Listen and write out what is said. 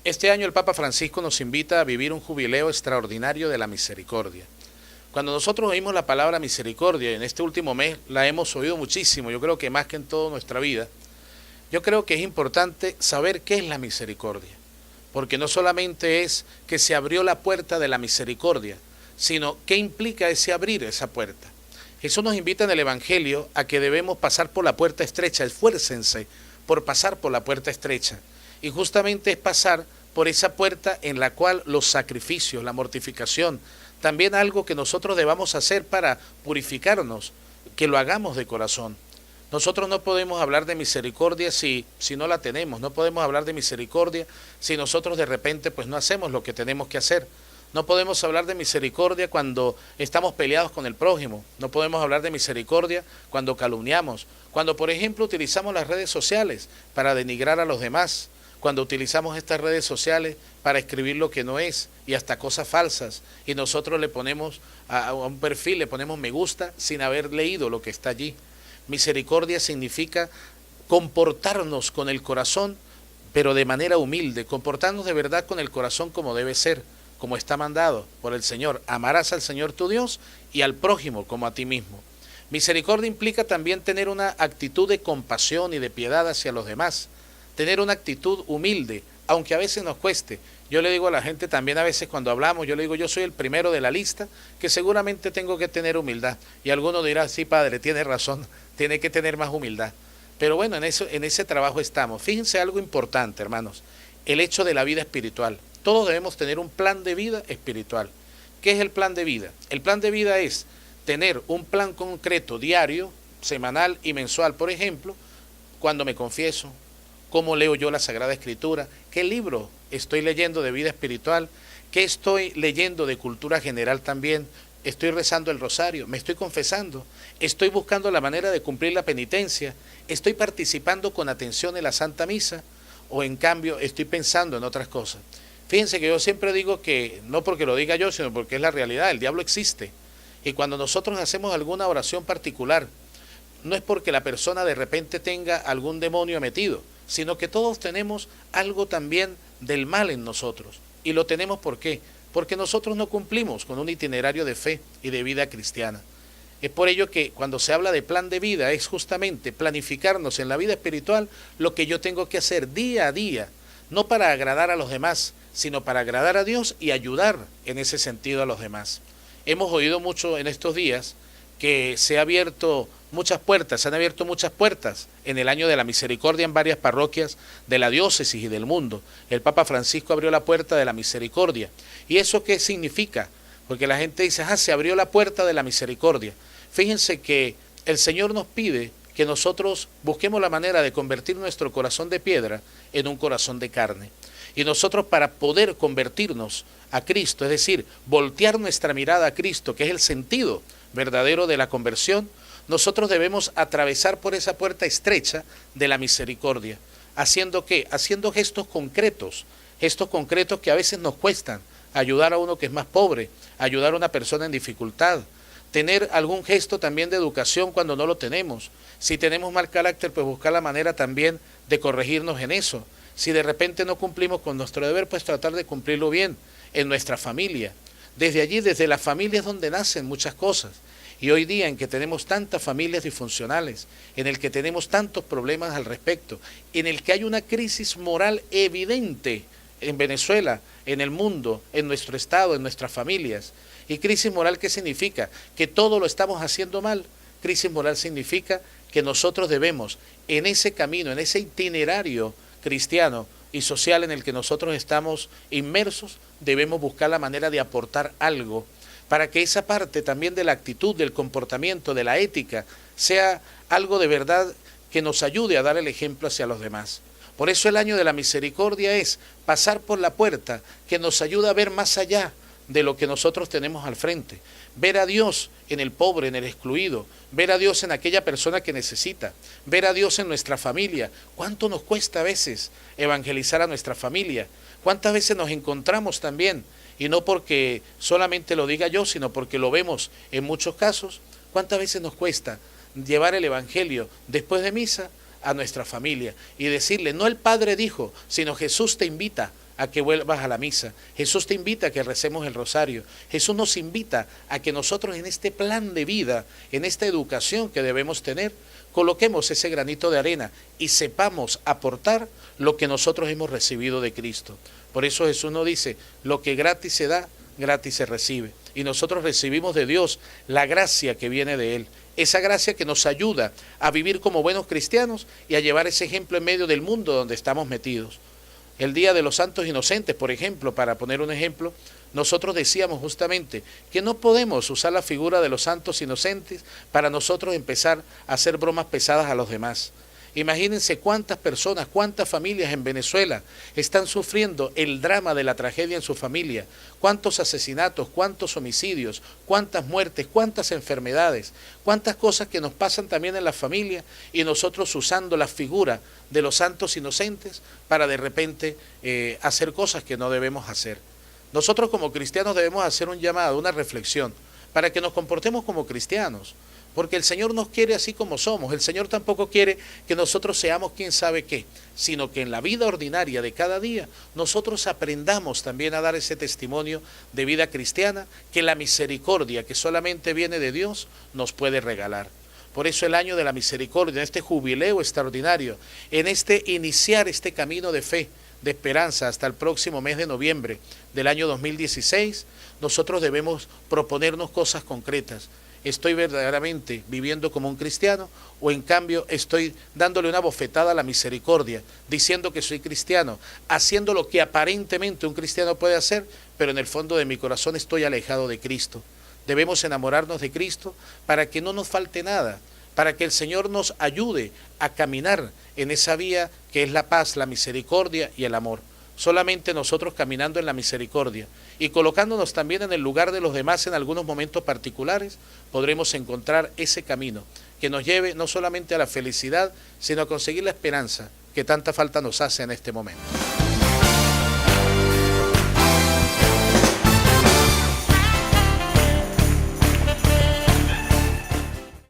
Este año el Papa Francisco nos invita a vivir un jubileo extraordinario de la misericordia. Cuando nosotros oímos la palabra misericordia, y en este último mes la hemos oído muchísimo, yo creo que más que en toda nuestra vida, yo creo que es importante saber qué es la misericordia, porque no solamente es que se abrió la puerta de la misericordia, sino qué implica ese abrir esa puerta. Jesús nos invita en el Evangelio a que debemos pasar por la puerta estrecha, esfuércense por pasar por la puerta estrecha, y justamente es pasar por esa puerta en la cual los sacrificios, la mortificación, también algo que nosotros debamos hacer para purificarnos, que lo hagamos de corazón. Nosotros no podemos hablar de misericordia si no la tenemos, no podemos hablar de misericordia si nosotros de repente pues no hacemos lo que tenemos que hacer. No podemos hablar de misericordia cuando estamos peleados con el prójimo, no podemos hablar de misericordia cuando calumniamos, cuando por ejemplo utilizamos las redes sociales para denigrar a los demás, cuando utilizamos estas redes sociales para escribir lo que no es y hasta cosas falsas, y nosotros le ponemos a un perfil, le ponemos me gusta sin haber leído lo que está allí. Misericordia significa comportarnos con el corazón, pero de manera humilde, comportarnos de verdad con el corazón como debe ser, como está mandado por el Señor. Amarás al Señor tu Dios y al prójimo como a ti mismo. Misericordia implica también tener una actitud de compasión y de piedad hacia los demás, tener una actitud humilde, aunque a veces nos cueste. Yo le digo a la gente también a veces cuando hablamos, yo le digo yo soy el primero de la lista, que seguramente tengo que tener humildad. Y alguno dirá, sí padre, tiene razón, tiene que tener más humildad. Pero bueno, en ese trabajo estamos. Fíjense algo importante, hermanos, el hecho de la vida espiritual. Todos debemos tener un plan de vida espiritual. ¿Qué es el plan de vida? El plan de vida es tener un plan concreto diario, semanal y mensual. Por ejemplo, cuando me confieso, cómo leo yo la Sagrada Escritura, qué libro estoy leyendo de vida espiritual, qué estoy leyendo de cultura general también, estoy rezando el rosario, me estoy confesando, estoy buscando la manera de cumplir la penitencia, estoy participando con atención en la Santa Misa, o en cambio estoy pensando en otras cosas. Fíjense que yo siempre digo que, no porque lo diga yo, sino porque es la realidad, el diablo existe, y cuando nosotros hacemos alguna oración particular, no es porque la persona de repente tenga algún demonio metido, sino que todos tenemos algo también del mal en nosotros. Y lo tenemos ¿por qué? Porque nosotros no cumplimos con un itinerario de fe y de vida cristiana. Es por ello que cuando se habla de plan de vida es justamente planificarnos en la vida espiritual lo que yo tengo que hacer día a día, no para agradar a los demás, sino para agradar a Dios y ayudar en ese sentido a los demás. Hemos oído mucho en estos días que se han abierto muchas puertas en el año de la misericordia en varias parroquias de la diócesis y del mundo. El Papa Francisco abrió la puerta de la misericordia. ¿Y eso qué significa? Porque la gente dice, se abrió la puerta de la misericordia. Fíjense que el Señor nos pide que nosotros busquemos la manera de convertir nuestro corazón de piedra en un corazón de carne. Y nosotros para poder convertirnos a Cristo, es decir, voltear nuestra mirada a Cristo, que es el sentido verdadero de la conversión, nosotros debemos atravesar por esa puerta estrecha de la misericordia. ¿Haciendo qué? Haciendo gestos concretos que a veces nos cuestan. Ayudar a uno que es más pobre, ayudar a una persona en dificultad, tener algún gesto también de educación cuando no lo tenemos. Si tenemos mal carácter, pues buscar la manera también de corregirnos en eso. Si de repente no cumplimos con nuestro deber, pues tratar de cumplirlo bien en nuestra familia. Desde allí, desde la familia es donde nacen muchas cosas. Y hoy día en que tenemos tantas familias disfuncionales, en el que tenemos tantos problemas al respecto, en el que hay una crisis moral evidente en Venezuela, en el mundo, en nuestro estado, en nuestras familias. ¿Y crisis moral qué significa? Que todo lo estamos haciendo mal. Crisis moral significa que nosotros debemos, en ese camino, en ese itinerario cristiano y social en el que nosotros estamos inmersos, debemos buscar la manera de aportar algo para que esa parte también de la actitud, del comportamiento, de la ética, sea algo de verdad que nos ayude a dar el ejemplo hacia los demás. Por eso el año de la misericordia es pasar por la puerta que nos ayuda a ver más allá de lo que nosotros tenemos al frente. Ver a Dios en el pobre, en el excluido, ver a Dios en aquella persona que necesita, ver a Dios en nuestra familia. ¿Cuánto nos cuesta a veces evangelizar a nuestra familia? ¿Cuántas veces nos encontramos también? Y no porque solamente lo diga yo, sino porque lo vemos en muchos casos. ¿Cuántas veces nos cuesta llevar el Evangelio después de misa a nuestra familia y decirle, no el Padre dijo, sino Jesús te invita a que vuelvas a la misa. Jesús te invita a que recemos el rosario. Jesús nos invita a que nosotros en este plan de vida, en esta educación que debemos tener, coloquemos ese granito de arena y sepamos aportar lo que nosotros hemos recibido de Cristo. Por eso Jesús nos dice, lo que gratis se da, gratis se recibe. Y nosotros recibimos de Dios la gracia que viene de Él. Esa gracia que nos ayuda a vivir como buenos cristianos y a llevar ese ejemplo en medio del mundo donde estamos metidos. El Día de los Santos Inocentes, por ejemplo, para poner un ejemplo, nosotros decíamos justamente que no podemos usar la figura de los santos inocentes para nosotros empezar a hacer bromas pesadas a los demás. Imagínense cuántas personas, cuántas familias en Venezuela están sufriendo el drama de la tragedia en su familia, cuántos asesinatos, cuántos homicidios, cuántas muertes, cuántas enfermedades, cuántas cosas que nos pasan también en la familia y nosotros usando la figura de los santos inocentes para de repente hacer cosas que no debemos hacer. Nosotros como cristianos debemos hacer un llamado, una reflexión, para que nos comportemos como cristianos. Porque el Señor nos quiere así como somos. El Señor tampoco quiere que nosotros seamos quién sabe qué, sino que en la vida ordinaria de cada día nosotros aprendamos también a dar ese testimonio de vida cristiana que la misericordia que solamente viene de Dios nos puede regalar. Por eso el año de la misericordia, en este jubileo extraordinario, en este iniciar este camino de fe, de esperanza hasta el próximo mes de noviembre del año 2016, nosotros debemos proponernos cosas concretas. ¿Estoy verdaderamente viviendo como un cristiano o en cambio estoy dándole una bofetada a la misericordia, diciendo que soy cristiano, haciendo lo que aparentemente un cristiano puede hacer, pero en el fondo de mi corazón estoy alejado de Cristo? Debemos enamorarnos de Cristo para que no nos falte nada, para que el Señor nos ayude a caminar en esa vía que es la paz, la misericordia y el amor. Solamente nosotros caminando en la misericordia y colocándonos también en el lugar de los demás en algunos momentos particulares, podremos encontrar ese camino que nos lleve no solamente a la felicidad, sino a conseguir la esperanza que tanta falta nos hace en este momento.